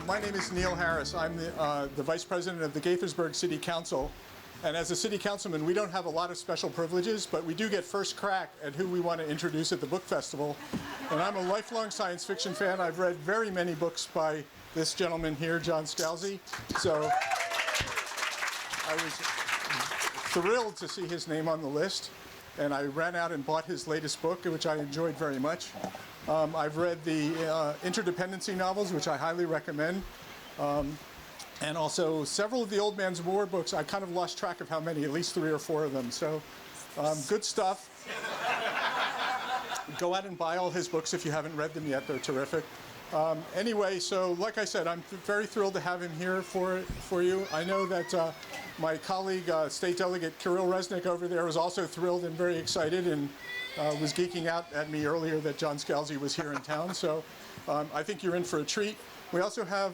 My name is Neil Harris. I'm the Vice President of the Gaithersburg City Council. And as a city councilman, we don't have a lot of special privileges, but we do get first crack at who we want to introduce at the book festival. And I'm a lifelong science fiction fan. I've read very many books by this gentleman here, John Scalzi. So I was thrilled to see his name on the list. And I ran out and bought his latest book, which I enjoyed very much. I've read the interdependency novels, which I highly recommend. And also several of the Old Man's War books. I kind of lost track of how many, at least 3 or 4 of them. So good stuff. Go out and buy all his books if you haven't read them yet. They're terrific. Anyway, so like I said, I'm very thrilled to have him here for you. I know that my colleague, State Delegate Kirill Resnick over there was also thrilled and very excited and was geeking out at me earlier that John Scalzi was here in town. So I think you're in for a treat. We also have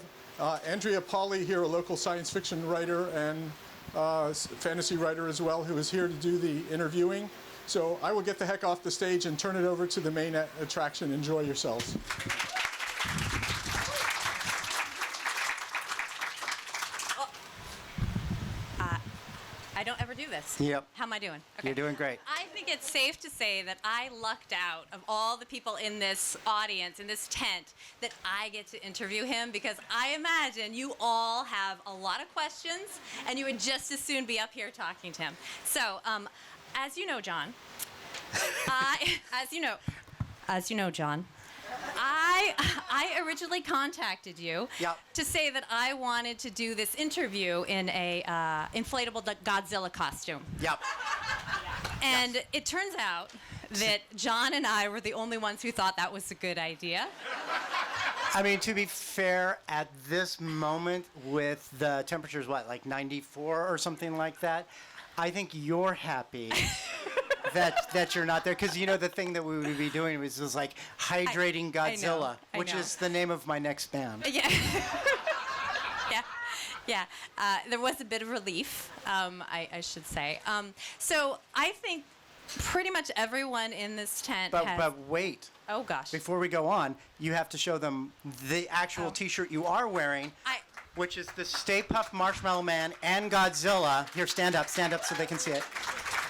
Andrea Pawley here, a local science fiction writer and fantasy writer as well, who is here to do the interviewing. So I will get the heck off the stage and turn it over to the main attraction. Enjoy yourselves. I don't ever do this. Yep. How am I doing? Okay. You're doing great. I think it's safe to say that I lucked out of all the people in this audience, in this tent, that I get to interview him, because I imagine you all have a lot of questions and you would just as soon be up here talking to him. So, as you know, John, as you know, John, I originally contacted you to say that I wanted to do this interview in a inflatable Godzilla costume. Yep. And it turns out that John and I were the only ones who thought that was a good idea. I mean, to be fair, at this moment with the temperatures, like 94 or something like that, I think you're happy that you're not there, because the thing that we would be doing was like hydrating Godzilla, which is the name of my next band. Yeah. Yeah. There was a bit of relief, I should say. So I think pretty much everyone in this tent But wait. Oh, gosh. Before we go on, you have to show them the actual T-shirt you are wearing, which is the Stay Puft Marshmallow Man and Godzilla. Here, stand up so they can see it.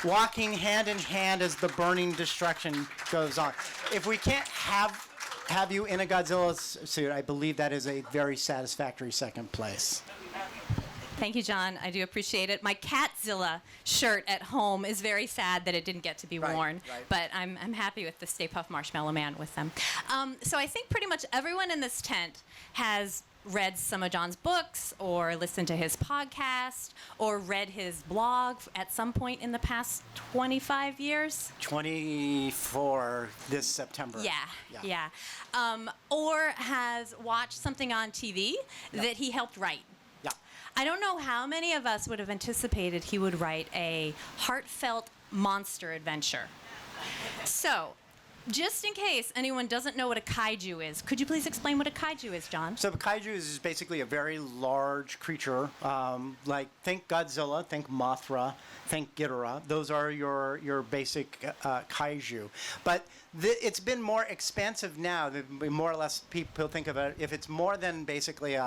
Walking hand in hand as the burning destruction goes on. If we can't have you in a Godzilla suit, I believe that is a very satisfactory second place. Thank you, John. I do appreciate it. My Catzilla shirt at home is very sad that it didn't get to be worn, but I'm happy with the Stay Puft Marshmallow Man with them. So I think pretty much everyone in this tent has read some of John's books, or listened to his podcast, or read his blog at some point in the past 25 years. 24 this September. Yeah. Or has watched something on TV that he helped write. Yeah. I don't know how many of us would have anticipated he would write a heartfelt monster adventure. So, just in case anyone doesn't know what a kaiju is, could you please explain what a kaiju is, John? So a kaiju is basically a very large creature, like think Godzilla, think Mothra, think Ghidorah. Those are your basic kaiju. But it's been more expansive now. More or less, people think of it, if it's more than basically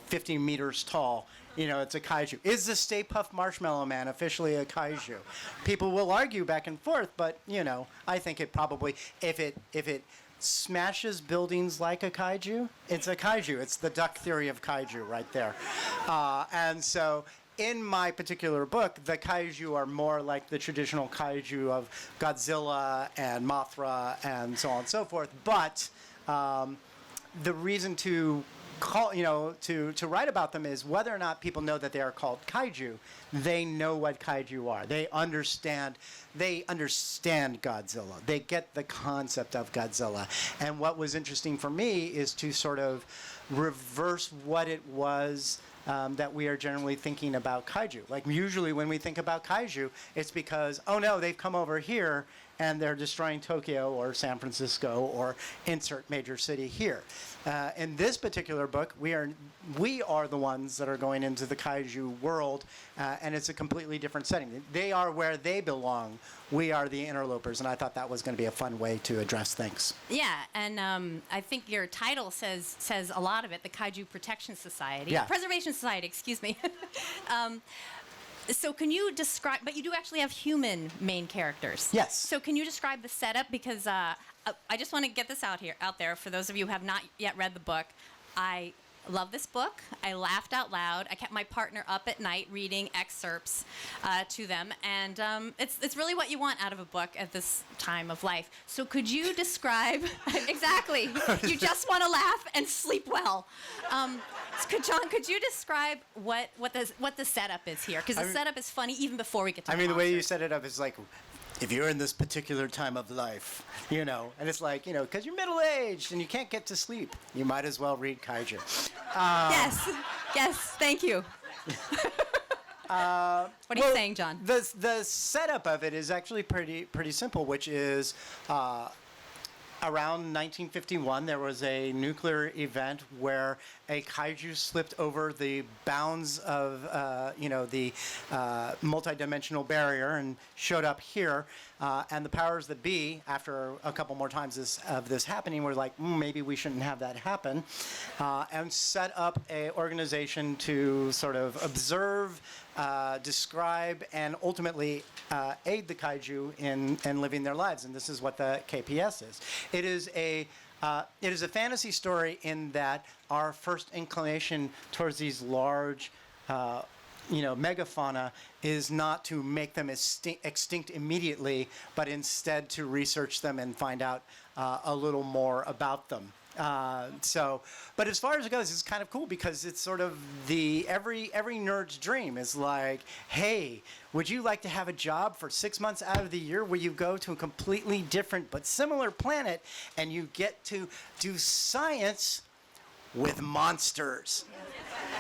15 meters tall, it's a kaiju. Is the Stay Puft Marshmallow Man officially a kaiju? People will argue back and forth, but I think it probably, if it smashes buildings like a kaiju, it's a kaiju. It's the duck theory of kaiju right there. And so in my particular book, the kaiju are more like the traditional kaiju of Godzilla and Mothra and so on and so forth. But the reason to to write about them is whether or not people know that they are called kaiju. They know what kaiju are. They understand Godzilla. They get the concept of Godzilla. And what was interesting for me is to sort of reverse what it was that we are generally thinking about kaiju. Like usually when we think about kaiju, it's because, oh no, they've come over here and they're destroying Tokyo or San Francisco or insert major city here. In this particular book, we are the ones that are going into the kaiju world, and it's a completely different setting. They are where they belong. We are the interlopers, and I thought that was going to be a fun way to address things. Yeah, and I think your title says a lot of it. The Kaiju Protection Society, Yeah. Preservation Society. Excuse me. So can you describe? But you do actually have human main characters. Yes. So can you describe the setup? Because I just want to get this out there for those of you who have not yet read the book. I love this book. I laughed out loud. I kept my partner up at night reading excerpts to them, and it's really what you want out of a book at this time of life. So could you describe exactly? You just want to laugh and sleep well. John, could you describe what the setup is here? Because the setup is funny even before we get to. I mean, the way you set it up is like, if you're in this particular time of life, and it's like, because you're middle-aged and you can't get to sleep, you might as well read kaiju. Yes, thank you. What are you saying, John? The setup of it is actually pretty simple, which is around 1951, there was a nuclear event where a kaiju slipped over the bounds of, the multidimensional barrier and showed up here. And the powers that be, after a couple more times of this happening, were like, maybe we shouldn't have that happen, and set up an organization to sort of observe, describe, and ultimately aid the kaiju in living their lives. And this is what the KPS is. It is a fantasy story in that our first inclination towards these large, megafauna is not to make them extinct immediately, but instead to research them and find out a little more about them. But as far as it goes, it's kind of cool because it's sort of every nerd's dream is like, hey, would you like to have a job for 6 months out of the year where you go to a completely different but similar planet and you get to do science with monsters?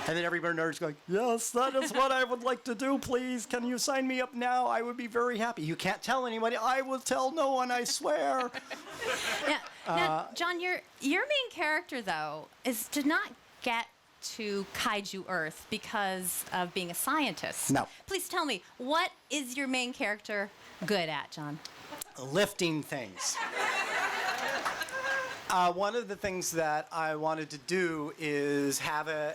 And then every nerd's going, yes, that is what I would like to do, please. Can you sign me up now? I would be very happy. You can't tell anybody. I will tell no one, I swear. Yeah. Now, John, your main character, though, did not get to Kaiju Earth because of being a scientist. No. Please tell me, what is your main character good at, John? Lifting things. One of the things that I wanted to do is have a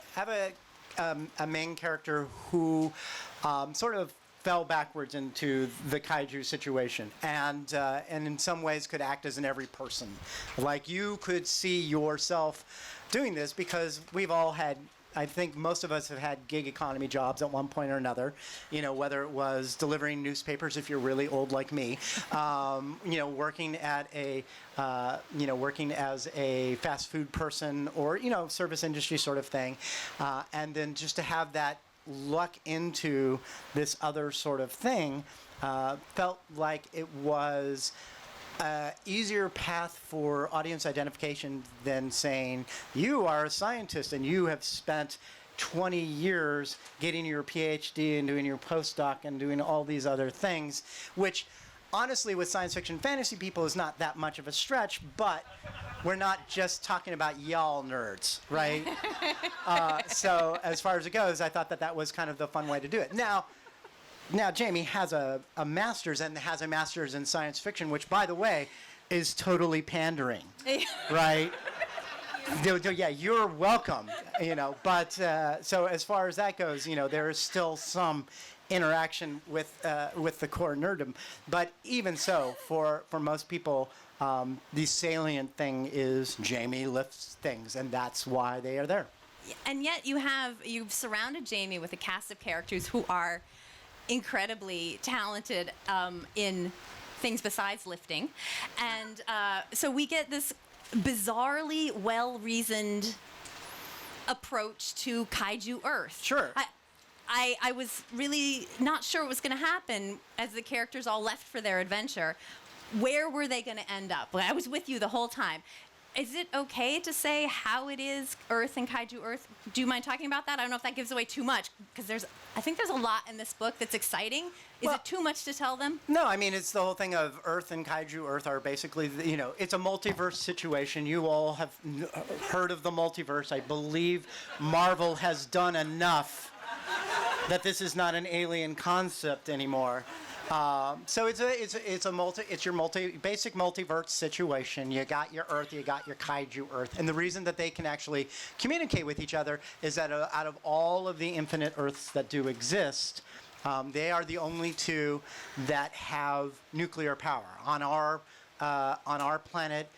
main character who sort of fell backwards into the kaiju situation, and in some ways could act as an every person. Like you could see yourself doing this because we've all had. I think most of us have had gig economy jobs at one point or another, whether it was delivering newspapers if you're really old like me, working at working as a fast food person or, service industry sort of thing. And then just to have that luck into this other sort of thing felt like it was easier path for audience identification than saying you are a scientist and you have spent 20 years getting your PhD and doing your postdoc and doing all these other things, which honestly with science fiction fantasy people is not that much of a stretch, but we're not just talking about y'all nerds, right? So as far as it goes, I thought that was kind of the fun way to do it. Now, Jamie has a master's and has a master's in science fiction, which, by the way, is totally pandering, right? Yeah, you're welcome, But so as far as that goes, there is still some interaction with the core nerddom. But even so, for most people, the salient thing is Jamie lifts things, and that's why they are there. And yet you've surrounded Jamie with a cast of characters who are incredibly talented in things besides lifting, and so we get this bizarrely well-reasoned approach to Kaiju Earth. Sure. I was really not sure what was going to happen as the characters all left for their adventure. Where were they going to end up? Well, I was with you the whole time. is it okay to say how it is Earth and Kaiju Earth? Do you mind talking about that? I don't know if that gives away too much, because I think there's a lot in this book that's exciting. Is it too much to tell them? No, I mean, it's the whole thing of Earth and Kaiju Earth are basically, it's a multiverse situation. You all have heard of the multiverse. I believe Marvel has done enough that this is not an alien concept anymore. So it's your basic multiverse situation. You got your Earth, you got your Kaiju Earth, and the reason that they can actually communicate with each other is that out of all of the infinite Earths that do exist, they are the only two that have nuclear power. On our planet,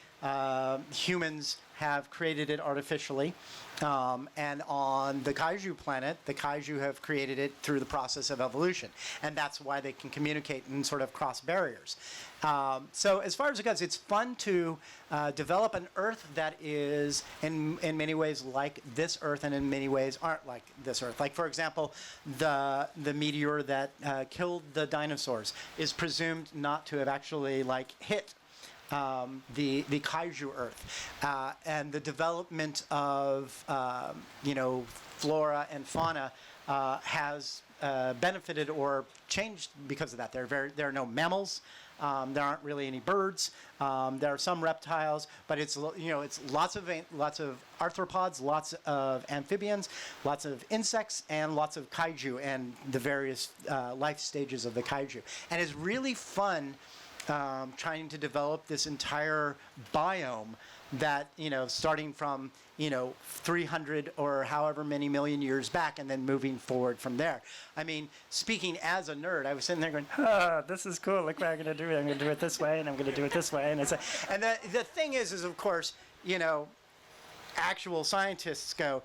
humans have created it artificially. And on the Kaiju planet, the Kaiju have created it through the process of evolution. And that's why they can communicate and sort of cross barriers. So as far as it goes, it's fun to develop an Earth that is in many ways like this Earth and in many ways aren't like this Earth. Like, for example, the meteor that killed the dinosaurs is presumed not to have actually hit the Kaiju Earth, and the development of flora and fauna has benefited or changed because of that. There are no mammals. There aren't really any birds. There are some reptiles, but it's lots of arthropods, lots of amphibians, lots of insects, and lots of kaiju and the various life stages of the kaiju. And it's really fun. Trying to develop this entire biome that, starting from, 300 or however many million years back and then moving forward from there. I mean, speaking as a nerd, I was sitting there going, this is cool. Look what I'm going to do. I'm going to do it this way, and I'm going to do it this way. And the thing is of course, actual scientists go,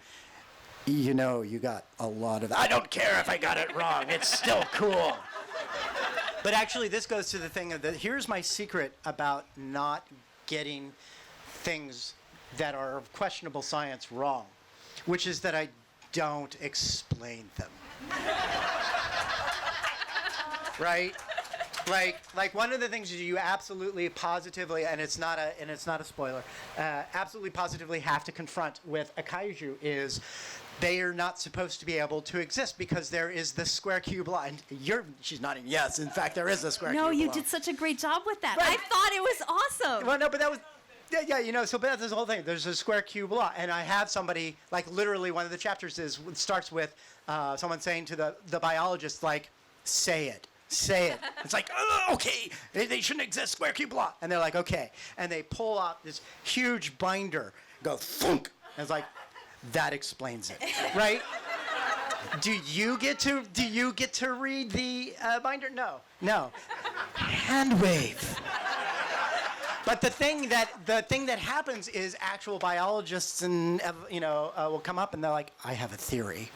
you got a lot of, I don't care if I got it wrong. It's still cool. But actually, this goes to the thing of here's my secret about not getting things that are of questionable science wrong, which is that I don't explain them. Right? Like one of the things you absolutely positively, and it's not a spoiler, absolutely positively have to confront with a kaiju is they are not supposed to be able to exist because there is the square cube law. And she's nodding yes. In fact, there is a square cube law. No, you did such a great job with that. Right. I thought it was awesome. Well, no, but that was. Yeah, so but that's the whole thing. There's a square cube law, and I have somebody literally one of the chapters starts with someone saying to the biologist say it. It's like, oh, okay, they shouldn't exist, square cube law. And they're like, okay. And they pull out this huge binder, go thunk. And it's like, that explains it, right? Do you get to read the binder? No. Hand wave. But the thing that happens is actual biologists and will come up and they're like, I have a theory.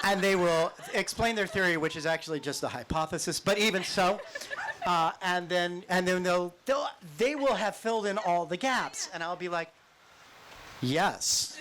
And they will explain their theory, which is actually just a hypothesis. But even so, and then they will have filled in all the gaps, and I'll be like, yes,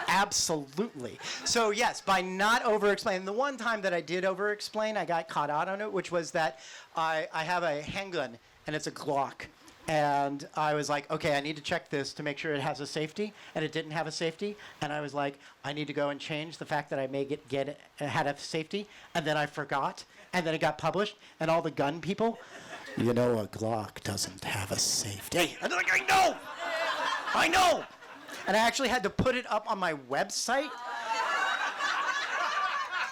absolutely. So yes, by not over-explaining. The one time that I did over-explain, I got caught out on it, which was that I have a handgun and it's a Glock. And I was like, okay, I need to check this to make sure it has a safety, and it didn't have a safety. And I was like, I need to go and change the fact that I may had a safety, and then I forgot, and then it got published, and all the gun people, a Glock doesn't have a safety. And they're like, I know. And I actually had to put it up on my website.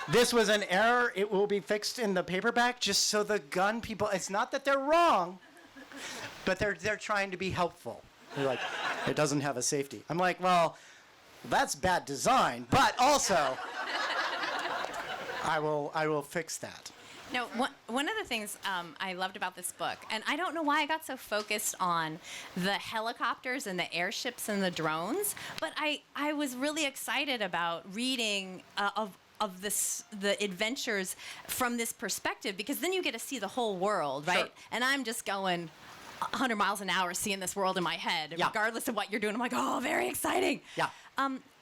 This was an error. It will be fixed in the paperback, just so the gun people. It's not that they're wrong. But they're trying to be helpful. They're like, it doesn't have a safety. I'm like, well, that's bad design, but also, I will fix that. No, one of the things I loved about this book, and I don't know why I got so focused on the helicopters and the airships and the drones, but I was really excited about reading of the adventures from this perspective, because then you get to see the whole world, right? Sure. And I'm just going 100 miles an hour seeing this world in my head, yeah. Regardless of what you're doing. I'm like, oh, very exciting. Yeah.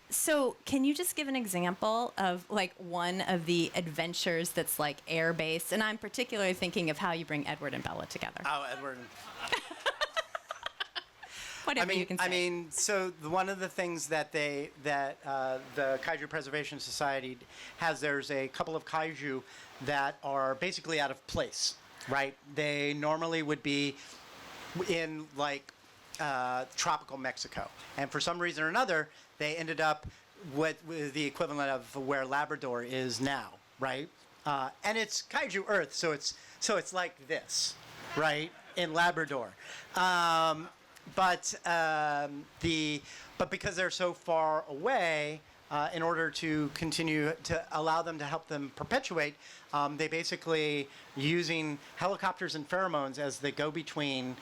So can you just give an example of one of the adventures that's air-based? And I'm particularly thinking of how you bring Edward and Bella together. Oh, Edward. Whatever you can say. So one of the things that the Kaiju Preservation Society has, there's a couple of kaiju that are basically out of place, right? They normally would be in like tropical Mexico, and for some reason or another, they ended up with the equivalent of where Labrador is now, right? And it's Kaiju Earth, so it's like this, right, in Labrador. But because they're so far away, in order to continue to allow them to help them perpetuate, they basically using helicopters and pheromones as the go-between,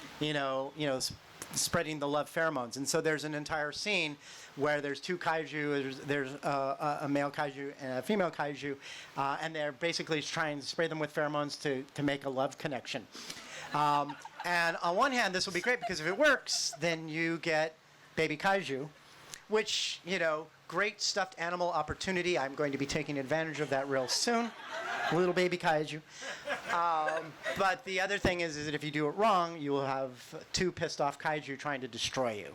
spreading the love pheromones. And so there's an entire scene where there's two kaiju, there's a male kaiju and a female kaiju, and they're basically trying to spray them with pheromones to make a love connection. And on one hand, this will be great because if it works, then you get baby kaiju, which, great stuffed animal opportunity. I'm going to be taking advantage of that real soon. Little baby kaiju. But the other thing is that if you do it wrong, you will have two pissed off kaiju trying to destroy you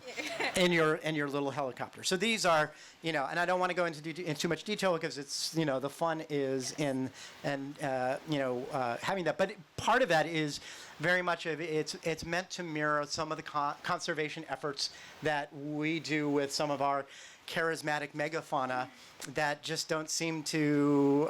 in your little helicopter. So these are, and I don't want to go into too much detail because it's, the fun is in having that. But part of that is very much of it's meant to mirror some of the conservation efforts that we do with some of our charismatic megafauna that just don't seem to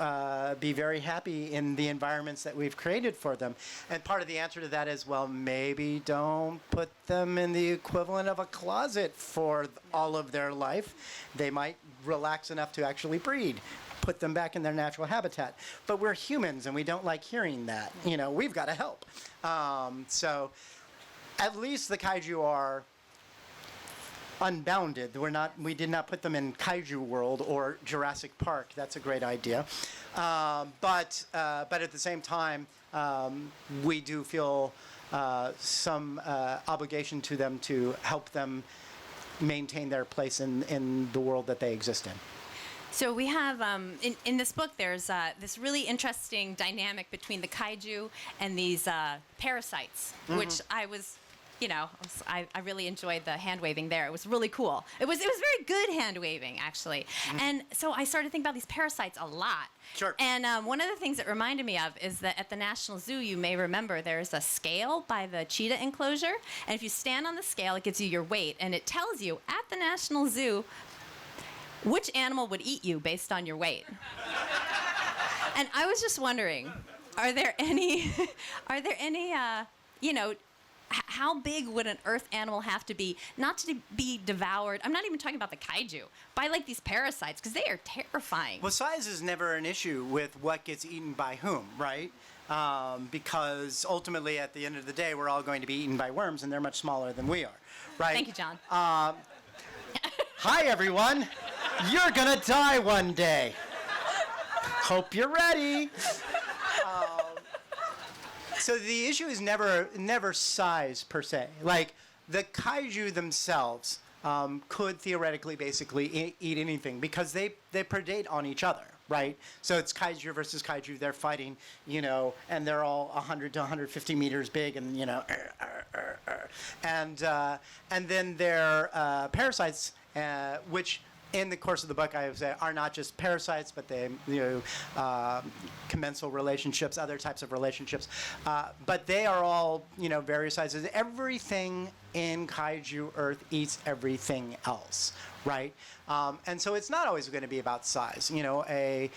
be very happy in the environments that we've created for them. And part of the answer to that is, well, maybe don't put them in the equivalent of a closet for all of their life. They might relax enough to actually breed. Put them back in their natural habitat. But we're humans and we don't like hearing that. We've got to help. So at least the kaiju are unbounded. We did not put them in Kaiju World or Jurassic Park. That's a great idea. But at the same time, we do feel some obligation to them to help them maintain their place in the world that they exist in. So we have, in this book, there's this really interesting dynamic between the kaiju and these parasites, which I was, I really enjoyed the hand waving there. It was really cool. It was very good hand waving, actually. And so I started to think about these parasites a lot. Sure. And one of the things it reminded me of is that at the National Zoo, you may remember there's a scale by the cheetah enclosure. And if you stand on the scale, it gives you your weight. And it tells you at the National Zoo which animal would eat you based on your weight. And I was just wondering, are there any, how big would an earth animal have to be not to be devoured? I'm not even talking about the kaiju, by like these parasites, because they are terrifying. Well, size is never an issue with what gets eaten by whom, right? Because ultimately, at the end of the day, we're all going to be eaten by worms, and they're much smaller than we are, right? Thank you, John. Hi, everyone. You're gonna die one day. Hope you're ready. So the issue is never size per se. Like the kaiju themselves could theoretically basically eat anything because they predate on each other, right? So it's kaiju versus kaiju. They're fighting, and they're all 100 to 150 meters big, and and then they're parasites, which in the course of the book, I would say, are not just parasites, but they, commensal relationships, other types of relationships. But they are all, various sizes. Everything in Kaiju Earth eats everything else, right? And so it's not always going to be about size. A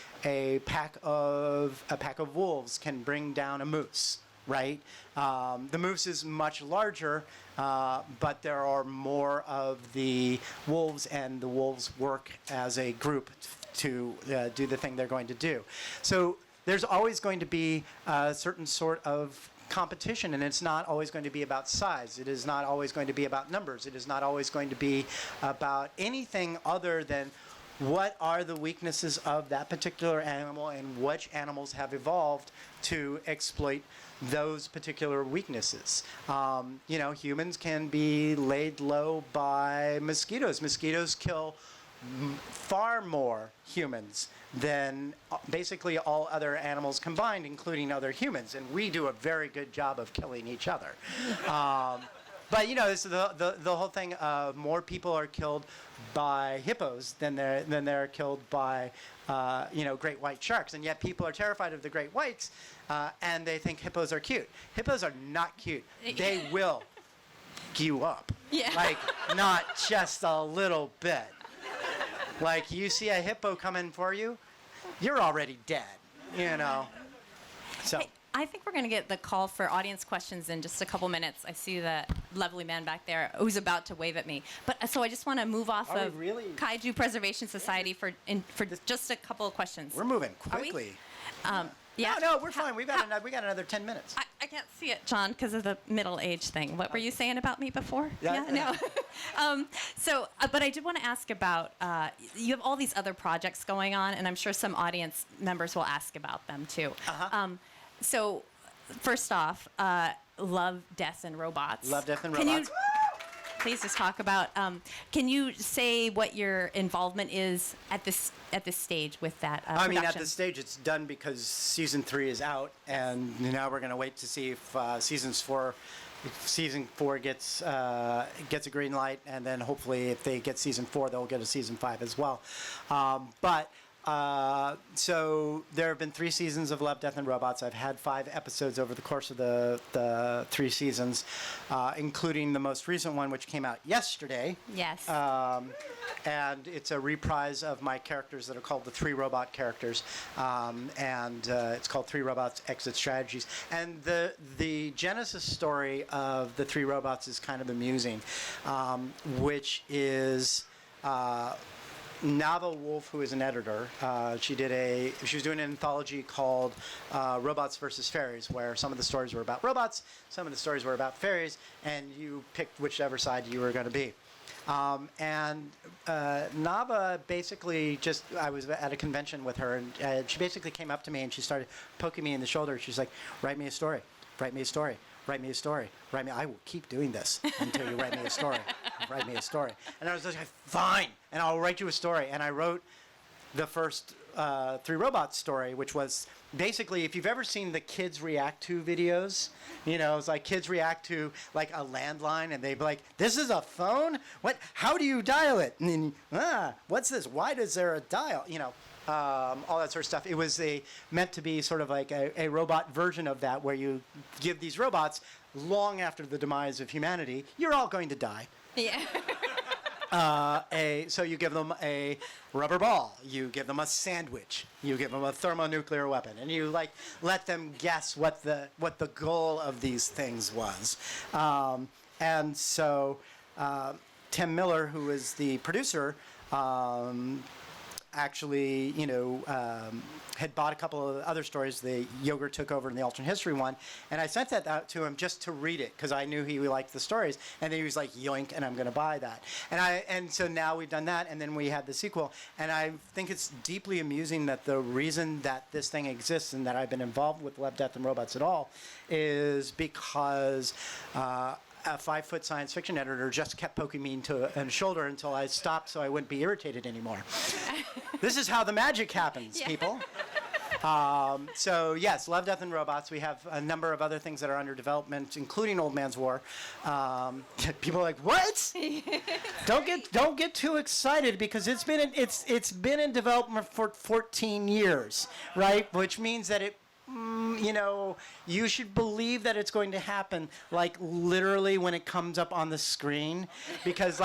pack of wolves can bring down a moose, right? The moose is much larger, but there are more of the wolves, and the wolves work as a group to do the thing they're going to do. So there's always going to be a certain sort of competition, and it's not always going to be about size. It is not always going to be about numbers. It is not always going to be about anything other than what are the weaknesses of that particular animal and which animals have evolved to exploit those particular weaknesses. Humans can be laid low by mosquitoes. Mosquitoes kill far more humans than basically all other animals combined, including other humans, and we do a very good job of killing each other. But this is the whole thing. More people are killed by hippos than they're killed by great white sharks, and yet people are terrified of the great whites, and they think hippos are cute. Hippos are not cute. They will you up. Yeah. Like, not just a little bit. Like, you see a hippo coming for you, you're already dead, So. Hey, I think we're going to get the call for audience questions in just a couple minutes. I see that lovely man back there who's about to wave at me. But so I just want to move off Are we of really? Kaiju Preservation Society for just a couple of questions. We're moving Are we? quickly. Yeah. No, we're fine. We got another 10 minutes. I can't see it, John, because of the middle age thing. What were you saying about me before? Yeah. No. But I did want to ask about, you have all these other projects going on, and I'm sure some audience members will ask about them too. Uh-huh. So, first off, Love, Death, and Robots. Love, Death, and Can Robots. you please just talk about, can you say what your involvement is at this stage with that production? I mean, at this stage, it's done because season 3 is out, and now we're going to wait to see if season 4 gets a green light, and then hopefully, if they get season 4, they'll get a season 5 as well. So there have been 3 seasons of Love, Death, and Robots. I've had 5 episodes over the course of the 3 seasons, including the most recent one, which came out yesterday. Yes. And it's a reprise of my characters that are called the 3 robot characters. It's called 3 Robots Exit Strategies. And the genesis story of the 3 robots is kind of amusing, which is... Nava Wolf, who is an editor, she was doing an anthology called Robots versus Fairies, where some of the stories were about robots, some of the stories were about fairies, and you picked whichever side you were going to be. Nava basically I was at a convention with her, and she basically came up to me and she started poking me in the shoulder. She's like, "Write me a story. Write me a story. Write me a story. I will keep doing this until you write me a story. Write me a story." And I was like, "Fine, and I'll write you a story." And I wrote the first 3 Robots story, which was basically, if you've ever seen the Kids React To videos, it's like kids react to like a landline, and they'd be like, "This is a phone? What? How do you dial it?" And then, what's this? Why is there a dial? All that sort of stuff. It was meant to be sort of like a robot version of that, where you give these robots, long after the demise of humanity, you're all going to die. Yeah. So you give them a rubber ball, you give them a sandwich, you give them a thermonuclear weapon, and you let them guess what the goal of these things was. And so Tim Miller, who is the producer, actually, had bought a couple of other stories. The Yogurt took over in the alternate history one, and I sent that out to him just to read it because I knew he liked the stories. And then he was like, "Yoink!" and I'm going to buy that. And so now we've done that, and then we had the sequel. And I think it's deeply amusing that the reason that this thing exists and that I've been involved with Love, Death, and Robots at all is because a 5-foot science fiction editor just kept poking me in the shoulder until I stopped so I wouldn't be irritated anymore. This is how the magic happens, people. So yes, Love, Death, and Robots. We have a number of other things that are under development, including Old Man's War. People are like, "What?" Don't get too excited because it's been in development for 14 years, right? Which means that you should believe that it's going to happen, like literally when it comes up on the screen, because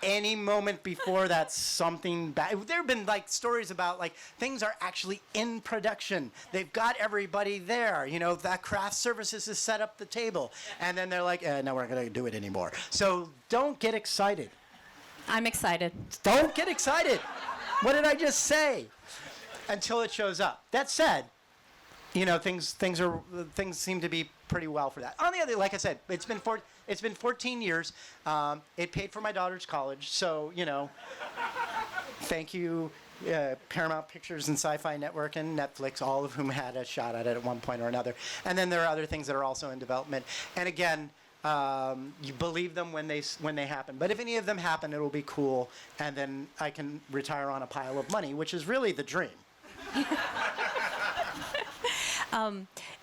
any moment before that, something bad. There have been stories about things are actually in production. They've got everybody there. That craft services has set up the table, and then they're like, "No, we're not going to do it anymore." So don't get excited. I'm excited. Don't get excited. What did I just say? Until it shows up. That said, things seem to be pretty well for that. On the other, like I said, it's been 14 years. It paid for my daughter's college, so thank you, Paramount Pictures and Sci-Fi Network and Netflix, all of whom had a shot at it at one point or another. And then there are other things that are also in development. And again, you believe them when they happen. But if any of them happen, it'll be cool, and then I can retire on a pile of money, which is really the dream.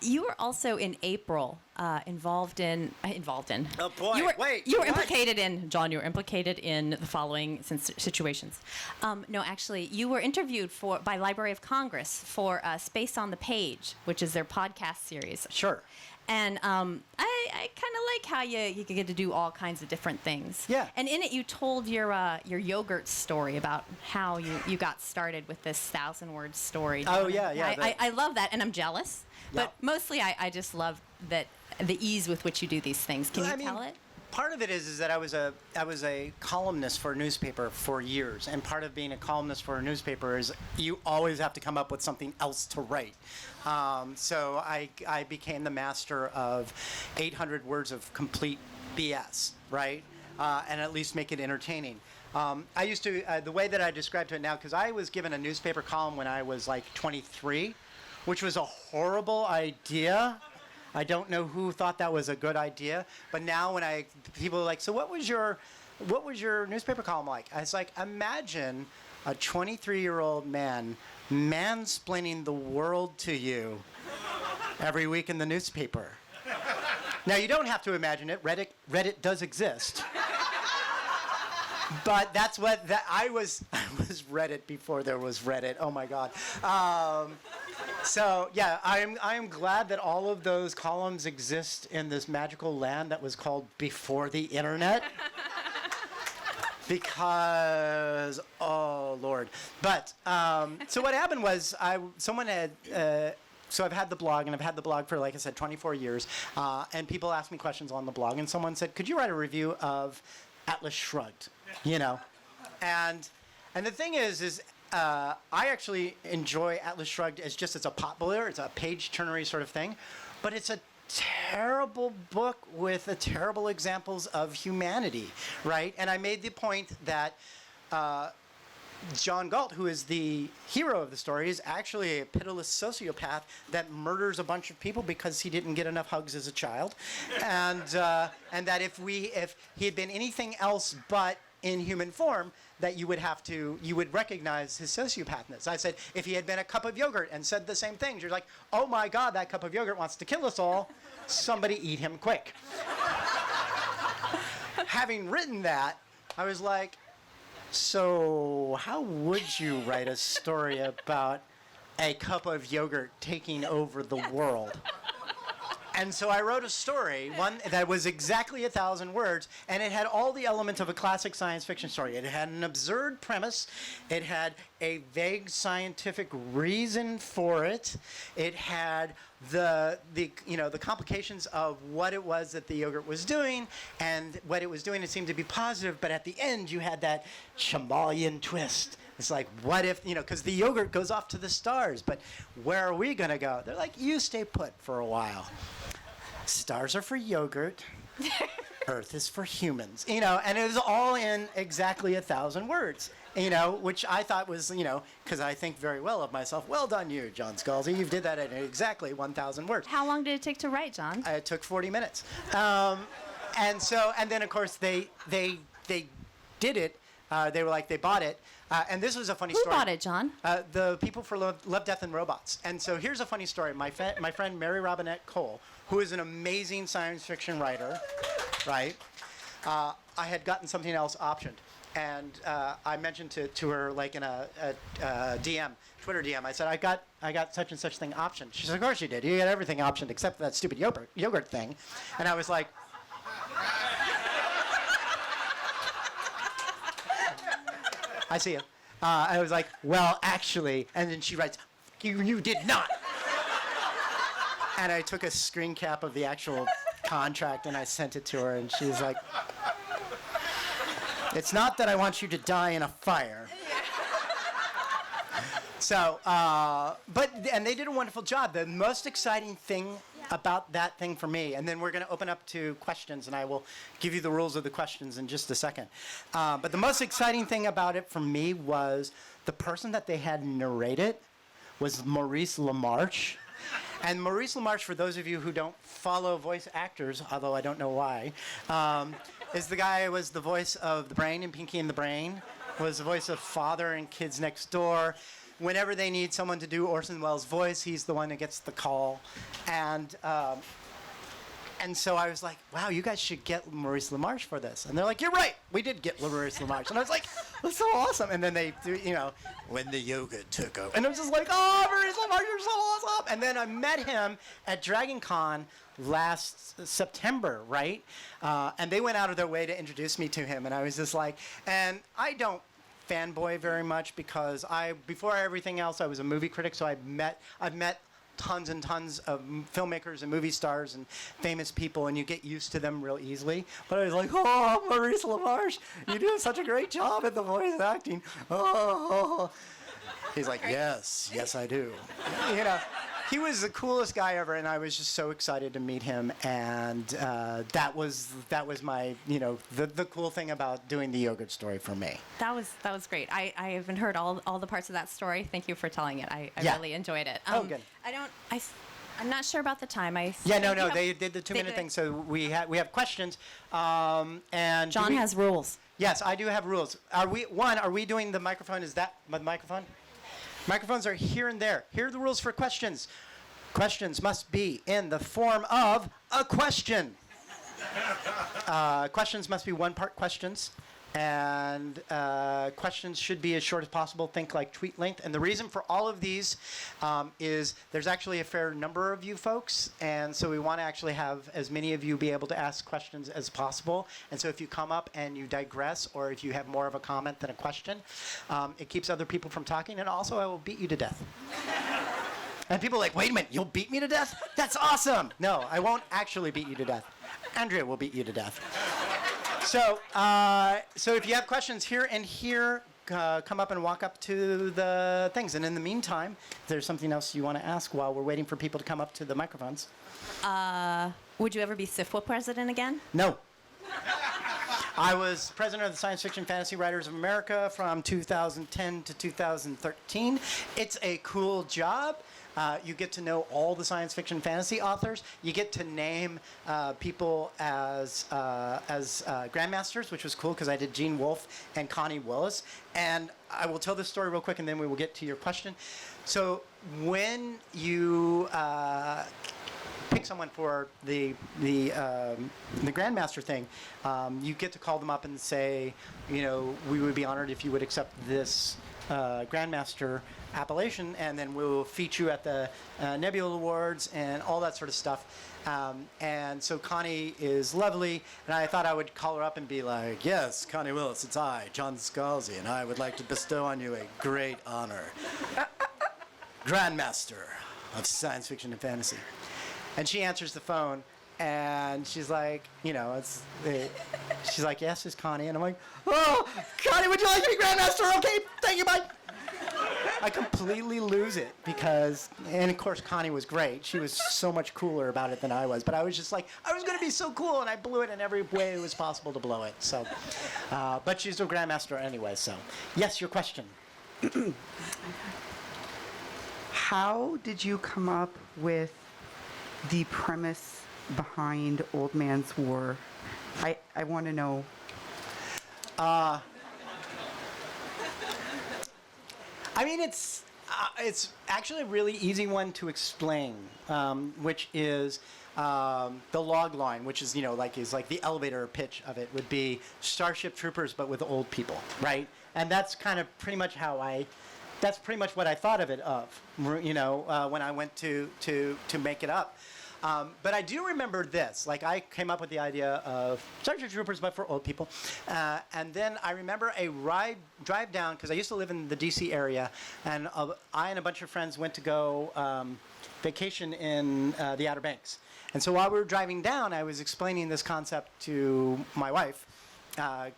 You were also in April involved in. Oh boy! You were, wait. You were what? implicated in John. You were implicated in the following situations. No, actually, you were interviewed by Library of Congress for Space on the Page, which is their podcast series. Sure. And I kind of like how you get to do all kinds of different things. Yeah. And in it, you told your yogurt story about how you got started with this 1,000-word story. Oh, yeah. I love that, and I'm jealous. Yeah. But mostly, I just love that the ease with which you do these things. Can you tell it? Part of it is that I was a columnist for a newspaper for years, and part of being a columnist for a newspaper is you always have to come up with something else to write. So I became the master of 800 words of complete BS, right? And at least make it entertaining. I used to, the way that I describe to it now, because I was given a newspaper column when I was like 23, which was a horrible idea. I don't know who thought that was a good idea, but now when people are like, so what was your newspaper column like? I was like, imagine a 23-year-old man mansplaining the world to you every week in the newspaper. Now you don't have to imagine it. Reddit does exist. But that's what I was Reddit before there was Reddit. Oh my God. So yeah, I am glad that all of those columns exist in this magical land that was called Before the Internet. Because oh Lord. But so what happened was someone had. So I've had the blog, and I've had the blog for, like I said, 24 years. And people ask me questions on the blog, and someone said, "Could you write a review of Atlas Shrugged?" You know, and the thing is I actually enjoy Atlas Shrugged as a potboiler. It's a page-turnery sort of thing, but it's a terrible book with terrible examples of humanity, right? And I made the point that John Galt, who is the hero of the story, is actually a pitiless sociopath that murders a bunch of people because he didn't get enough hugs as a child, and that if he had been anything else but in human form, that you would recognize his sociopathness. I said, if he had been a cup of yogurt and said the same things, you're like, oh my God, that cup of yogurt wants to kill us all. Somebody eat him quick. Having written that, I was like, so how would you write a story about a cup of yogurt taking over the world? And so I wrote a story, one that was exactly 1,000 words, and it had all the elements of a classic science fiction story. It had an absurd premise. It had a vague scientific reason for it. It had the complications of what it was that the yogurt was doing, and what it was doing, it seemed to be positive, but at the end you had that Shambhalian twist. It's like, what if, because the yogurt goes off to the stars, but where are we going to go? They're like, you stay put for a while. Stars are for yogurt. Earth is for humans. And it was all in exactly 1,000 words, which I thought was, because I think very well of myself. Well done you, John Scalzi. You did that in exactly 1,000 words. How long did it take to write, John? It took 40 minutes. And then, of course, they did it. They bought it. And this was a funny story. Who bought it, John? The people for Love, Death, and Robots. And so here's a funny story. My friend Mary Robinette Cole, who is an amazing science fiction writer, right? I had gotten something else optioned. And I mentioned to her, like in a DM, Twitter DM, I said, I got such and such thing optioned. She said, of course you did. You got everything optioned except for that stupid yogurt thing. And I was like, I see you. I was like, well, actually, and then she writes, you did not. And I took a screen cap of the actual contract and I sent it to her, and she's like, it's not that I want you to die in a fire. So, and they did a wonderful job. The most exciting thing about that thing for me, and then we're going to open up to questions, and I will give you the rules of the questions in just a second. But the most exciting thing about it for me was the person that they had narrate it was Maurice LaMarche. And Maurice LaMarche, for those of you who don't follow voice actors, although I don't know why, is the guy who was the voice of the Brain in Pinky and the Brain, was the voice of Father in Kids Next Door, whenever they need someone to do Orson Welles' voice, he's the one that gets the call. And so I was like, wow, you guys should get Maurice LaMarche for this. And they're like, you're right, we did get Maurice LaMarche. And I was like, that's so awesome. And then they do, when the yoga took over. And I was just like, oh, Maurice LaMarche, you're so awesome. And then I met him at Dragon Con last September, right? And they went out of their way to introduce me to him. And I was just like, and I don't fanboy very much because before everything else, I was a movie critic. So I've met tons and tons of filmmakers and movie stars and famous people, and you get used to them real easily. But I was like, oh, Maurice LaMarche, you do such a great job at the voice acting. Oh. He's like, yes, I do. He was the coolest guy ever, and I was just so excited to meet him. And that was my, the cool thing about doing the yogurt story for me. That was great. I haven't heard all the parts of that story. Thank you for telling it. I Yeah. really enjoyed it. Good. I'm not sure about the time. No, they did the 2-minute thing, so we have questions. And John has rules. Yes, I do have rules. Are we doing the microphone? Is that the microphone? Microphones are here and there. Here are the rules for questions. Questions must be in the form of a question. Questions must be one-part questions. And questions should be as short as possible. Think like tweet length. And the reason for all of these is there's actually a fair number of you folks. And so we want to actually have as many of you be able to ask questions as possible. And so if you come up and you digress, or if you have more of a comment than a question, it keeps other people from talking. And also, I will beat you to death. And people are like, wait a minute, you'll beat me to death? That's awesome. No, I won't actually beat you to death. Andrea will beat you to death. So if you have questions here, come up and walk up to the things. And in the meantime, if there's something else you want to ask while we're waiting for people to come up to the microphones. Would you ever be SIFWA president again? No. I was president of the Science Fiction Fantasy Writers of America from 2010 to 2013. It's a cool job. You get to know all the science fiction fantasy authors. You get to name people as grandmasters, which was cool because I did Gene Wolfe and Connie Willis. And I will tell this story real quick, and then we will get to your question. So when you pick someone for the grandmaster thing, you get to call them up and say, we would be honored if you would accept this grandmaster appellation, and then we'll feature you at the Nebula Awards and all that sort of stuff. And so Connie is lovely, and I thought I would call her up and be like, yes, Connie Willis, it's I, John Scalzi, and I would like to bestow on you a great honor. Grandmaster of Science Fiction and Fantasy. And she answers the phone, and she's like, she's like, yes, it's Connie. And I'm like, oh, Connie, would you like to be Grandmaster? Okay, thank you, bye. I completely lose it and of course Connie was great. She was so much cooler about it than I was. But I was just like, I was going to be so cool, and I blew it in every way it was possible to blow it. So, but she's a Grandmaster anyway. So, yes, your question. How did you come up with the premise behind Old Man's War? I want to know. I mean, it's actually a really easy one to explain, which is the log line, which is like the elevator pitch of it would be Starship Troopers, but with old people, right? And that's kind of pretty much that's pretty much what I thought of it when I went to make it up. But I do remember this. Like, I came up with the idea of Starship Troopers, but for old people. And then I remember a drive down, because I used to live in the D.C. area, and I and a bunch of friends went to go vacation in the Outer Banks. And so while we were driving down, I was explaining this concept to my wife,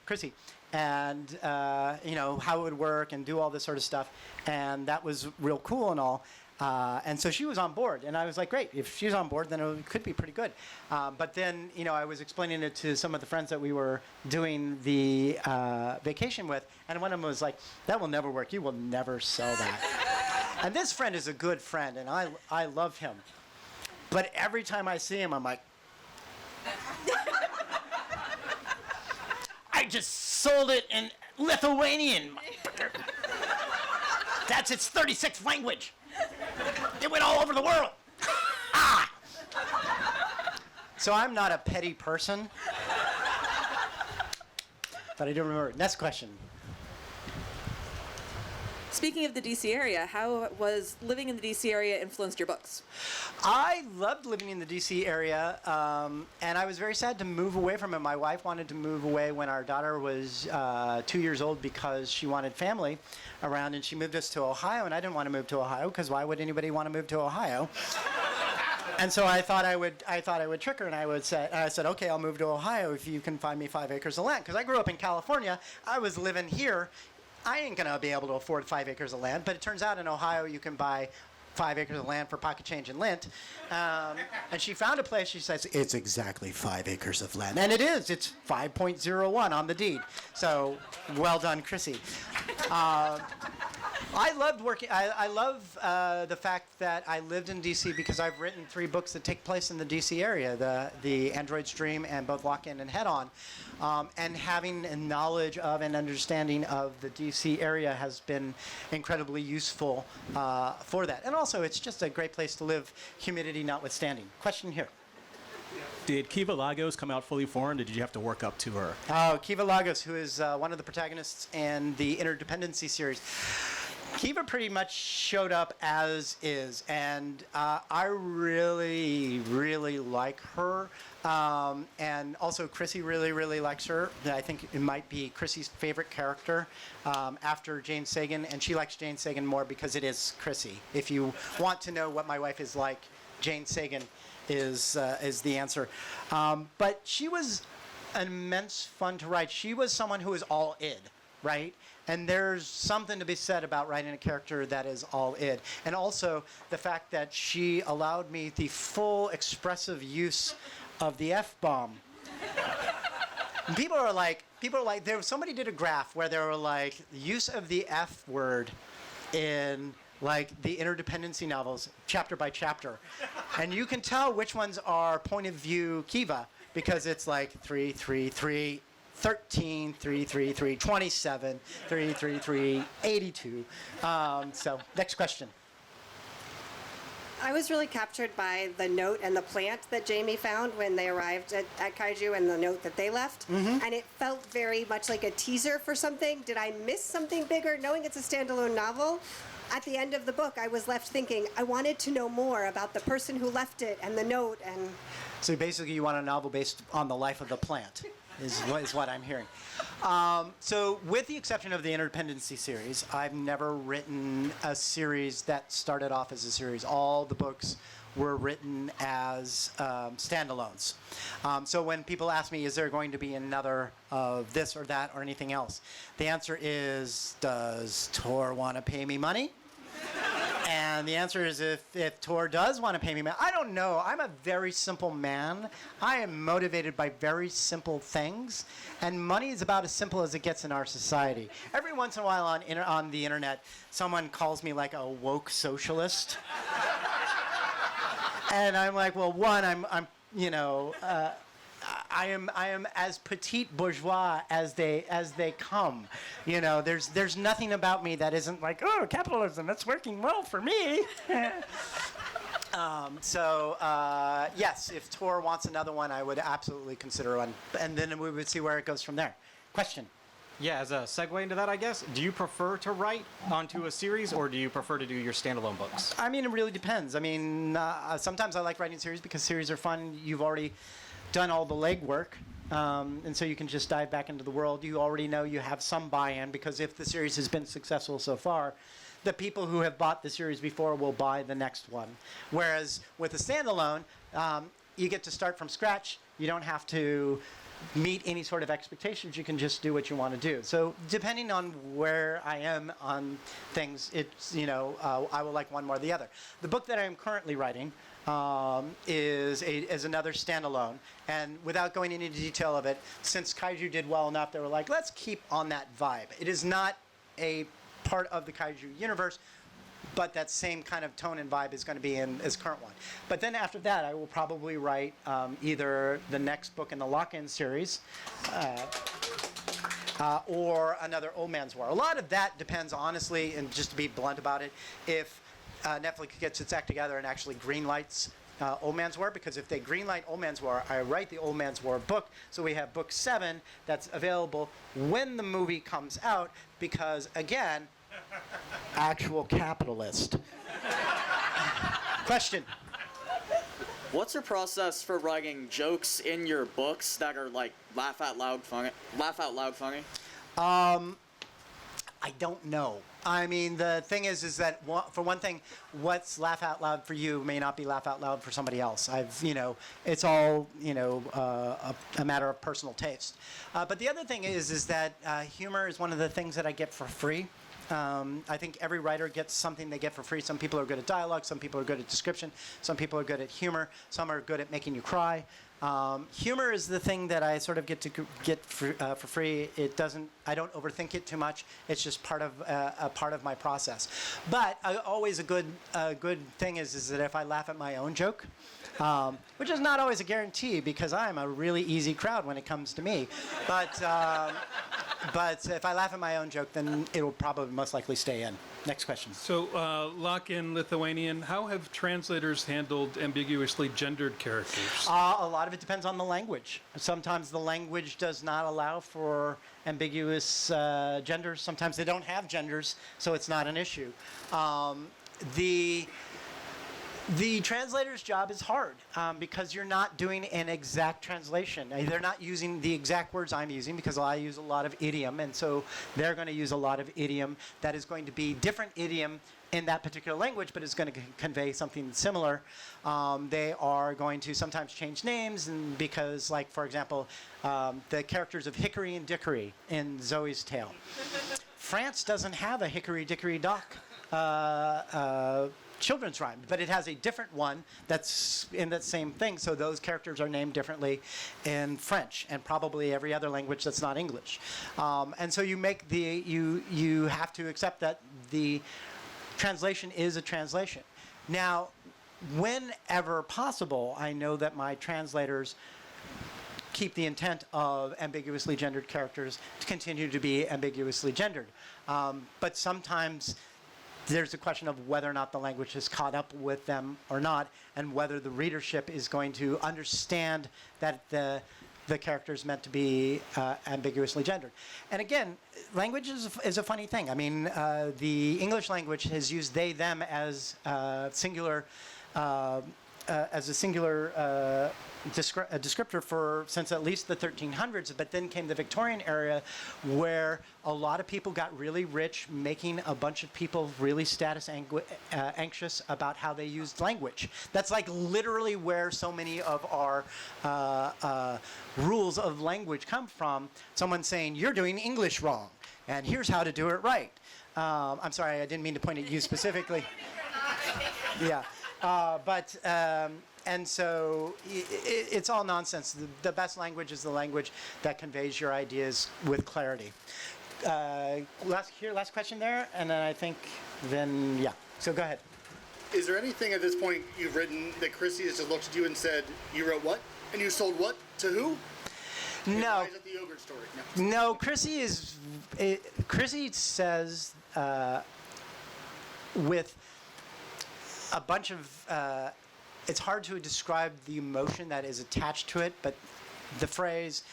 Chrissy, and how it would work and do all this sort of stuff. And that was real cool and all. And so she was on board, and I was like, great, if she's on board, then it could be pretty good. But then, I was explaining it to some of the friends that we were doing the vacation with, and one of them was like, that will never work. You will never sell that. And this friend is a good friend, and I love him. But every time I see him, I'm like, I just sold it in Lithuanian. That's its 36th language. It went all over the world. Ah! So I'm not a petty person. But I do remember. Next question. Speaking of the DC area, how was living in the DC area influenced your books? I loved living in the DC area, and I was very sad to move away from it. My wife wanted to move away when our daughter was 2 years old because she wanted family around, and she moved us to Ohio, and I didn't want to move to Ohio because why would anybody want to move to Ohio? And so I thought I would trick her, and I said, okay, I'll move to Ohio if you can find me 5 acres of land. Because I grew up in California, I was living here. I ain't gonna be able to afford 5 acres of land, but it turns out in Ohio you can buy 5 acres of land for pocket change and lint. And she found a place. She says it's exactly 5 acres of land, and it is. It's 5.01 on the deed. So well done, Chrissy. I loved working. I love the fact that I lived in D.C. because I've written 3 books that take place in the D.C. area, the Android Stream and both Lock In and Head On. And having a knowledge of and understanding of the D.C. area has been incredibly useful for that. And also, it's just a great place to live, humidity notwithstanding. Question here. Did Kiva Lagos come out fully formed, or did you have to work up to her? Oh, Kiva Lagos, who is one of the protagonists in the Interdependency series. Kiva pretty much showed up as is, and I really, really like her. And also, Chrissy really, really likes her. I think it might be Chrissy's favorite character after Jane Sagan, and she likes Jane Sagan more because it is Chrissy. If you want to know what my wife is like, Jane Sagan is the answer. But she was an immense fun to write. She was someone who was all id, right? And there's something to be said about writing a character that is all id. And also the fact that she allowed me the full expressive use of the F-bomb. People are like, somebody did a graph where they were like, the use of the F word in like the interdependency novels, chapter by chapter. And you can tell which ones are point of view Kiva, because it's like 333, 13, 333, 27, 333, 82. So next question. I was really captured by the note and the plant that Jamie found when they arrived at Kaiju, and the note that they left. And it felt very much like a teaser for something. Did I miss something bigger? Knowing it's a standalone novel, at the end of the book, I was left thinking, I wanted to know more about the person who left it and the note. And so basically you want a novel based on the life of the plant, is what I'm hearing. So with the exception of the Interdependency series, I've never written a series that started off as a series. All the books were written as standalones. So when people ask me, is there going to be another of this or that or anything else? The answer is, does Tor want to pay me money? And the answer is, if Tor does want to pay me money, I don't know. I'm a very simple man. I am motivated by very simple things. And money is about as simple as it gets in our society. Every once in a while on the internet, someone calls me like a woke socialist. And I'm like, well, one, I'm you know, I am as petite bourgeois as they come. You know, there's nothing about me that isn't like, oh, capitalism, it's working well for me. Yes, if Tor wants another one, I would absolutely consider one, and then we would see where it goes from there. Question. Yeah, as a segue into that, I guess, do you prefer to write onto a series, or do you prefer to do your standalone books? I mean, it really depends. I mean, sometimes I like writing series because series are fun. You've already done all the legwork, and so you can just dive back into the world. You already know you have some buy-in, because if the series has been successful so far, the people who have bought the series before will buy the next one. Whereas with a standalone, you get to start from scratch. You don't have to meet any sort of expectations. You can just do what you want to do. So depending on where I am on things, it's, you know, I will like one more or the other. The book that I am currently writing is another standalone. And without going into detail of it, since Kaiju did well enough, they were like, let's keep on that vibe. It is not a part of the Kaiju universe, but that same kind of tone and vibe is going to be in this current one. But then after that, I will probably write either the next book in the Lock-In series, or another Old Man's War. A lot of that depends, honestly, and just to be blunt about it, if Netflix gets its act together and actually greenlights Old Man's War, because if they greenlight Old Man's War, I write the Old Man's War book, so we have book 7 that's available when the movie comes out, because, again, actual capitalist. Question. What's your process for writing jokes in your books that are like laugh out loud funny? I don't know. I mean, the thing is that for one thing, what's laugh out loud for you may not be laugh out loud for somebody else. It's all, a matter of personal taste. But the other thing is that humor is one of the things that I get for free. I think every writer gets something they get for free. Some people are good at dialogue, some people are good at description, some people are good at humor, some are good at making you cry. Humor is the thing that I sort of get to get for free. I don't overthink it too much. It's just part of my process. But always a good thing is that if I laugh at my own joke, which is not always a guarantee because I'm a really easy crowd when it comes to me. But if I laugh at my own joke, then it will probably most likely stay in. Next question. So, lock-in Lithuanian, how have translators handled ambiguously gendered characters? A lot of it depends on the language. Sometimes the language does not allow for ambiguous genders. Sometimes they don't have genders, so it's not an issue. The translator's job is hard because you're not doing an exact translation. They're not using the exact words I'm using because I use a lot of idiom, and so they're going to use a lot of idiom that is going to be different idiom in that particular language, but is going to convey something similar. They are going to sometimes change names, and because, like, for example, the characters of Hickory and Dickory in Zoe's Tale. France doesn't have a Hickory Dickory Dock children's rhyme, but it has a different one that's in that same thing. So those characters are named differently in French and probably every other language that's not English. And so you have to accept that the translation is a translation. Now, whenever possible, I know that my translators keep the intent of ambiguously gendered characters to continue to be ambiguously gendered. But sometimes there's a question of whether or not the language has caught up with them or not, and whether the readership is going to understand that the character is meant to be ambiguously gendered. And again, language is a funny thing. I mean, the English language has used they, them as singular, as a singular descriptor since at least the 1300s, but then came the Victorian era where a lot of people got really rich, making a bunch of people really status anxious about how they used language. That's like literally where so many of our rules of language come from. Someone saying, you're doing English wrong, and here's how to do it right. I'm sorry, I didn't mean to point at you specifically. Yeah. And so it's all nonsense. The best language is the language that conveys your ideas with clarity. Last question there, and then I think, yeah. So go ahead. Is there anything at this point you've written that Chrissy has just looked at you and said, you wrote what? And you sold what? To who? No. Why is it the yogurt story? No, Chrissy says with a bunch of, it's hard to describe the emotion that is attached to it, but the phrase,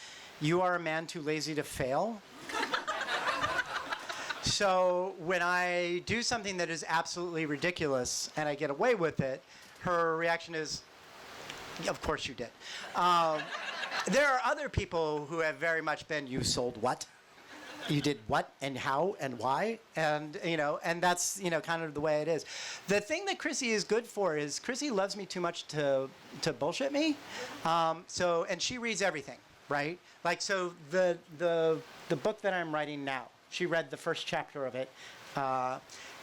you are a man too lazy to fail. So when I do something that is absolutely ridiculous and I get away with it, her reaction is, of course you did. There are other people who have very much been, you sold what? You did what and how and why, and and that's kind of the way it is. The thing that Chrissy is good for is Chrissy loves me too much to bullshit me. And she reads everything, right? Like so the book that I'm writing now, she read the first chapter of it,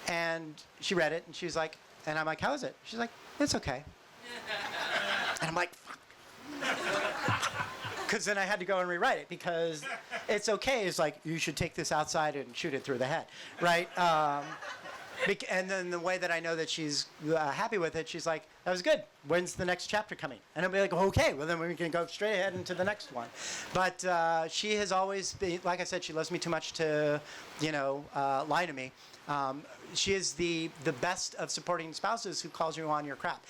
and she read it and she's like, and I'm like, how is it? She's like, it's okay. And I'm like, fuck. Because then I had to go and rewrite it because it's okay. It's like, you should take this outside and shoot it through the head, right? And then the way that I know that she's happy with it, she's like, that was good. When's the next chapter coming? And I'll be like, okay, well, then we can go straight ahead into the next one. But she has always been, like I said, she loves me too much to, lie to me. She is the best of supporting spouses who calls you on your crap.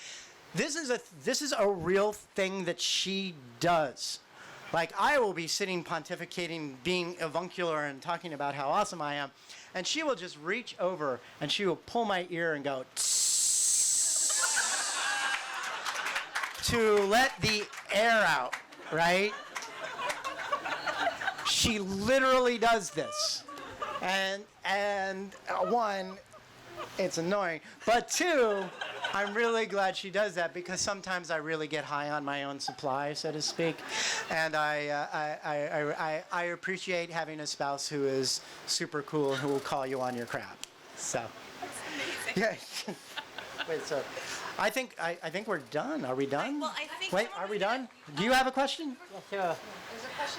This is a real thing that she does. Like, I will be sitting pontificating, being avuncular and talking about how awesome I am, and she will just reach over and she will pull my ear and go to let the air out, right? She literally does this. And one, it's annoying, but two, I'm really glad she does that because sometimes I really get high on my own supply, so to speak, and I appreciate having a spouse who is super cool who will call you on your crap. So, yeah. Wait, so I think we're done. Are we done? Well, I think. Wait, are we done? Do you have a question? Yeah,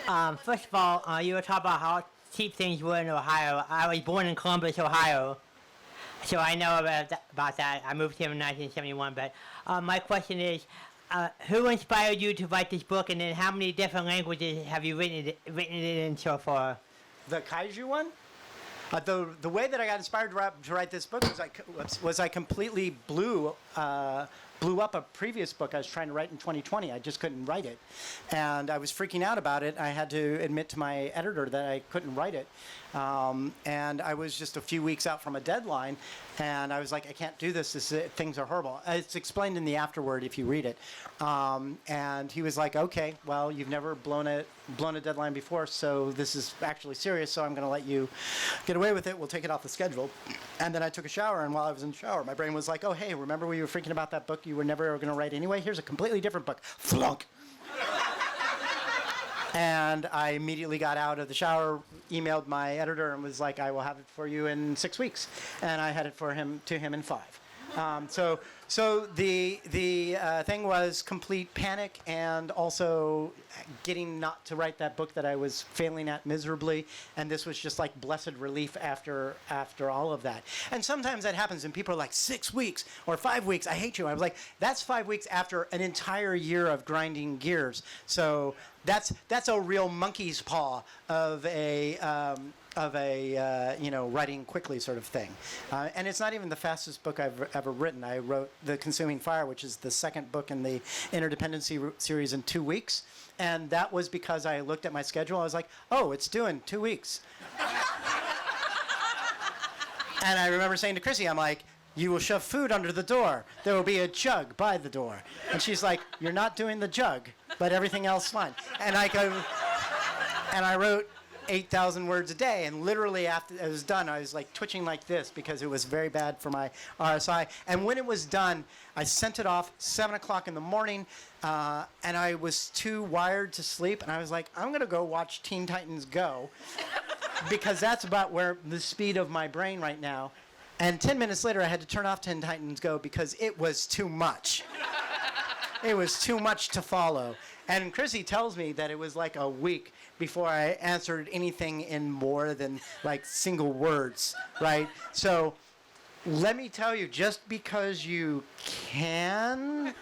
sure. First of all, you were talking about how cheap things were in Ohio. I was born in Columbus, Ohio. So I know about that. I moved here in 1971. But my question is, who inspired you to write this book, and then how many different languages have you written it in so far? The Kaiju one? The way that I got inspired to write this book was I completely blew up a previous book I was trying to write in 2020. I just couldn't write it. And I was freaking out about it. I had to admit to my editor that I couldn't write it. And I was just a few weeks out from a deadline. And I was like, I can't do this. Things are horrible. It's explained in the afterword if you read it. And he was like, okay, well, you've never blown a deadline before, so this is actually serious, so I'm going to let you get away with it. We'll take it off the schedule. And then I took a shower, and while I was in the shower, my brain was like, oh, hey, remember when you were freaking about that book you were never going to write anyway? Here's a completely different book. Flunk! And I immediately got out of the shower, emailed my editor, and was like, I will have it for you in 6 weeks. And I had it to him in 5. So the thing was complete panic, and also getting not to write that book that I was failing at miserably, and this was just like blessed relief after all of that. And sometimes that happens, and people are like, 6 weeks or 5 weeks, I hate you. I was like, that's 5 weeks after an entire year of grinding gears. So that's a real monkey's paw of a writing quickly sort of thing. And it's not even the fastest book I've ever written. I wrote The Consuming Fire, which is the second book in the Interdependency series, in 2 weeks. And that was because I looked at my schedule. I was like, oh, it's due in 2 weeks. And I remember saying to Chrissy, I'm like, you will shove food under the door. There will be a jug by the door. And she's like, you're not doing the jug, but everything else fine. And I wrote 8,000 words a day, and literally after it was done, I was like twitching like this because it was very bad for my RSI. And when it was done, I sent it off 7 o'clock in the morning, and I was too wired to sleep, and I was like, I'm going to go watch Teen Titans Go because that's about where the speed of my brain right now. And 10 minutes later, I had to turn off Teen Titans Go because it was too much. It was too much to follow. And Chrissy tells me that it was like a week before I answered anything in more than like single words, right? So let me tell you, just because you can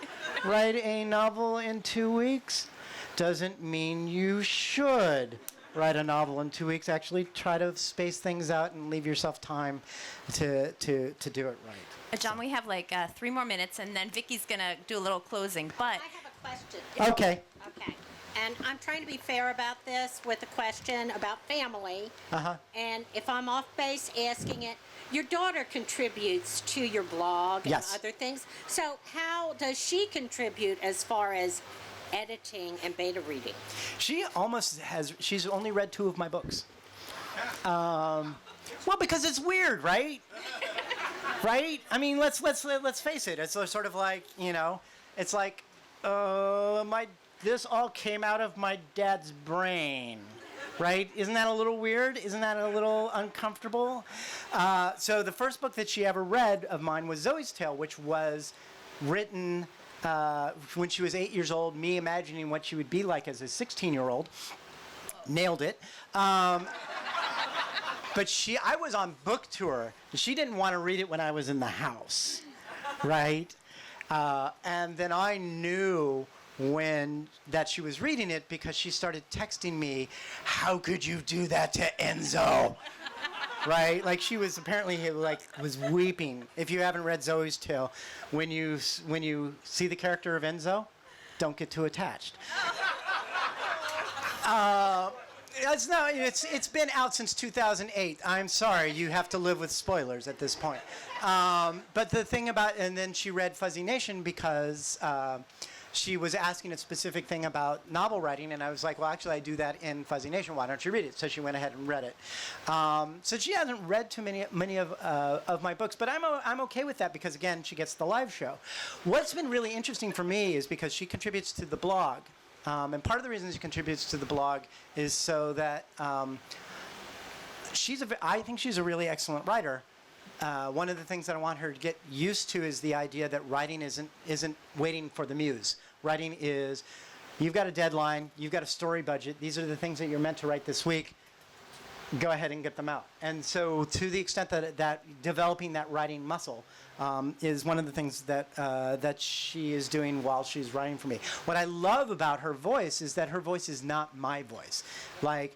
write a novel in 2 weeks doesn't mean you should write a novel in 2 weeks. Actually, try to space things out and leave yourself time to do it right. John, we have like 3 more minutes, and then Vicky's going to do a little closing. But I have a question. Okay. Okay. And I'm trying to be fair about this with a question about family. Uh-huh. And if I'm off base asking it, your daughter contributes to your blog and Yes. other things. So how does she contribute as far as editing and beta reading? She's only read 2 of my books. Well, because it's weird, right? Right? I mean, let's face it. It's sort of like, it's like, this all came out of my dad's brain, right? Isn't that a little weird? Isn't that a little uncomfortable? So the first book that she ever read of mine was Zoe's Tale, which was written when she was 8 years old, me imagining what she would be like as a 16-year-old. Nailed it. I was on book tour. She didn't want to read it when I was in the house, right? And then I knew that she was reading it because she started texting me, "How could you do that to Enzo?" Right? Like she was apparently was weeping. If you haven't read Zoe's Tale, when you see the character of Enzo, don't get too attached. It's been out since 2008. I'm sorry, you have to live with spoilers at this point. But the thing about, and then she read Fuzzy Nation because she was asking a specific thing about novel writing, and I was like, well, actually, I do that in Fuzzy Nation. Why don't you read it? So she went ahead and read it. So she hasn't read too many of my books, but I'm okay with that because, again, she gets the live show. What's been really interesting for me is because she contributes to the blog. And part of the reason she contributes to the blog is so that I think she's a really excellent writer. One of the things that I want her to get used to is the idea that writing isn't waiting for the muse. Writing is, you've got a deadline, you've got a story budget, these are the things that you're meant to write this week, go ahead and get them out. And so to the extent that developing that writing muscle is one of the things that she is doing while she's writing for me. What I love about her voice is that her voice is not my voice. Like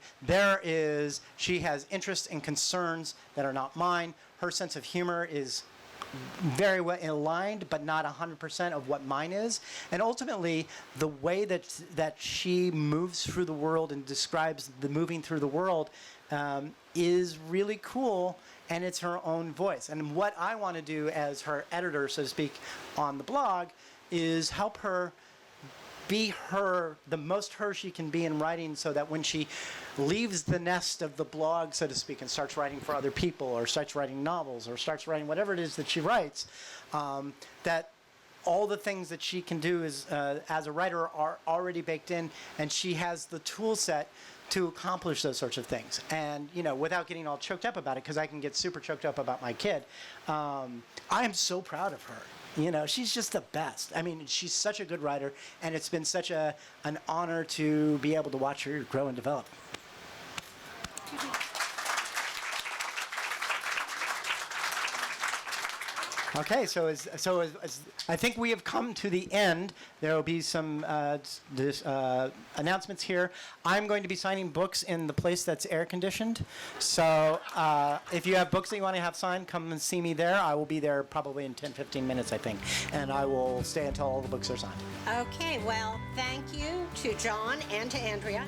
she has interests and concerns that are not mine. Her sense of humor is very well aligned, but not 100% of what mine is. And ultimately, the way that she moves through the world and describes the moving through the world is really cool, and it's her own voice. And what I want to do as her editor, so to speak, on the blog is help her be the most her she can be in writing, so that when she leaves the nest of the blog, so to speak, and starts writing for other people, or starts writing novels, or starts writing whatever it is that she writes, that all the things that she can do as a writer are already baked in, and she has the tool set to accomplish those sorts of things. And, without getting all choked up about it, because I can get super choked up about my kid, I am so proud of her. She's just the best. I mean, she's such a good writer, and it's been such an honor to be able to watch her grow and develop. Okay, so I think we have come to the end. There will be some announcements here. I'm going to be signing books in the place that's air conditioned. So if you have books that you want to have signed, come and see me there. I will be there probably in 10-15 minutes, I think. And I will stay until all the books are signed. Okay, well, thank you to John and to Andrea.